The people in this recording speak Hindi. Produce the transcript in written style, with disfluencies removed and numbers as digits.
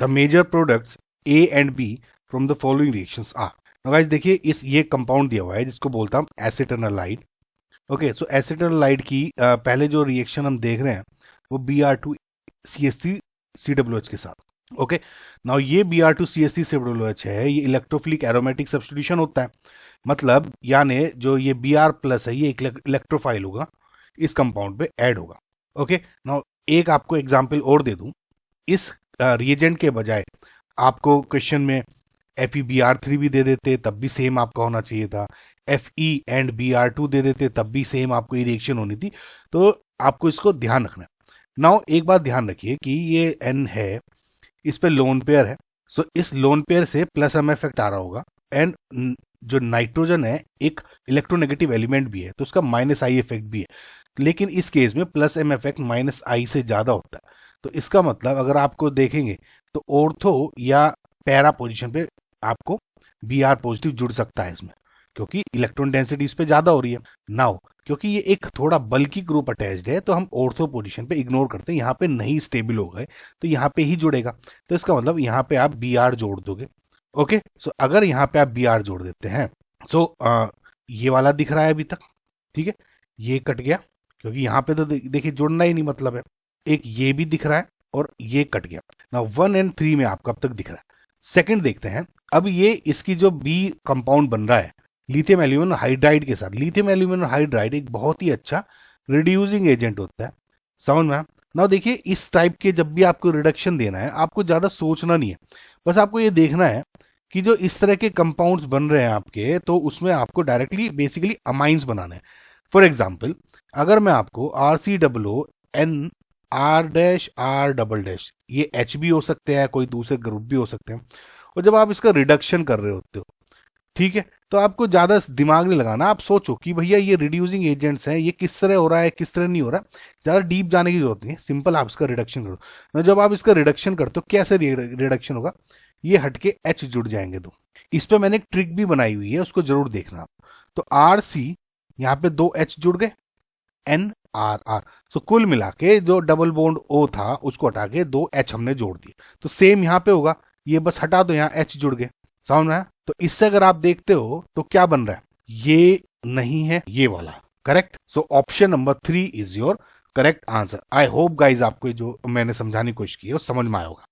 The major products A and B from the following reactions are. Guys देखिए ये कंपाउंड दिया हुआ है जिसको बोलता हूँ एसिटाइलहाइड। ओके, सो एसिटाइलहाइड की पहले जो रिएक्शन हम देख रहे हैं वो Br2CH3COOH के साथ। ओके, नाउ ये Br2CH3COOH है, ये इलेक्ट्रोफिलिक एरोमेटिक सब्स्टिट्यूशन होता है, मतलब यानी जो ये Br प्लस है ये इलेक्ट्रोफाइल होगा, इस कंपाउंड पे ऐड होगा। ओके, नाउ एक आपको एग्जांपल और दे दूं, इस रिएजेंट के बजाय आपको क्वेश्चन में FeBr3 भी दे देते तब भी सेम आपका होना चाहिए था, Fe एंड Br2 दे देते तब भी सेम आपको ये रिएक्शन होनी थी। तो आपको इसको ध्यान रखना है। नाउ एक बात ध्यान रखिए कि ये N है, इस पे लोन पेयर है, सो इस लोन पेयर से प्लस M इफेक्ट आ रहा होगा, एंड जो नाइट्रोजन है एक इलेक्ट्रोनेगेटिव एलिमेंट भी है तो उसका -I इफेक्ट भी है, लेकिन इस केस में प्लस M इफेक्ट -I से ज़्यादा होता है। तो इसका मतलब अगर आपको देखेंगे तो ऑर्थो या पैरा पोजीशन पे आपको Br पॉजिटिव जुड़ सकता है इसमें, क्योंकि इलेक्ट्रॉन डेंसिटी इस पे ज़्यादा हो रही है। नाउ क्योंकि ये एक थोड़ा बल्कि ग्रुप अटैच्ड है तो हम ऑर्थो पोजीशन पे इग्नोर करते हैं, यहाँ पे नहीं स्टेबल हो गए तो यहाँ पे ही जुड़ेगा, तो इसका मतलब यहाँ पे आप Br जोड़ दोगे। ओके, सो अगर यहाँ पे आप Br जोड़ देते हैं, सो ये वाला दिख रहा है अभी तक, ठीक है, ये कट गया क्योंकि यहाँ पे तो देखिए जुड़ना ही नहीं मतलब है। एक ये भी दिख रहा है और ये कट गया। ना 1 और 3 में आपको अब तक दिख रहा है। सेकंड देखते हैं, अब ये इसकी जो बी कंपाउंड बन रहा है लिथियम एल्यूमिनियम हाइड्राइड के साथ। लिथियम एल्यूमिनियम हाइड्राइड एक बहुत ही अच्छा रिड्यूसिंग एजेंट होता है, समझ में। ना देखिए इस टाइप के जब भी आपको रिडक्शन देना है आपको ज़्यादा सोचना नहीं है, बस आपको ये देखना है कि जो इस तरह के कंपाउंड्स बन रहे हैं आपके, तो उसमें आपको डायरेक्टली बेसिकली अमाइंस बनाना है। फॉर एग्जाम्पल अगर मैं आपको RCOONR R ये H भी हो सकते हैं, कोई दूसरे ग्रुप भी हो सकते हैं, और जब आप इसका रिडक्शन कर रहे होते हो, ठीक है, तो आपको ज़्यादा दिमाग नहीं लगाना, आप सोचो कि भैया ये रिड्यूसिंग एजेंट्स हैं, ये किस तरह हो रहा है किस तरह नहीं हो रहा है, ज़्यादा डीप जाने की जरूरत नहीं है, सिंपल आप इसका रिडक्शन करो ना। जब आप इसका रिडक्शन करते हो कैसे रिडक्शन होगा, ये हटके H जुड़ जाएंगे दो। इस पर मैंने एक ट्रिक भी बनाई हुई है, उसको जरूर देखना आप। तो RC यहाँ पे 2 H जुड़ गए, NRR, तो कुल मिला के जो डबल बॉन्ड O था उसको हटा के 2 H हमने जोड़ दिए, तो सेम यहाँ पे होगा, ये बस हटा दो, यहाँ H जुड़ गए, समझ में आया। तो इससे अगर आप देखते हो तो क्या बन रहा है, ये नहीं है ये वाला, correct. So option number 3 is your correct answer. I hope guys आपको जो मैंने समझाने की कोशिश की है वो समझ में आया होगा।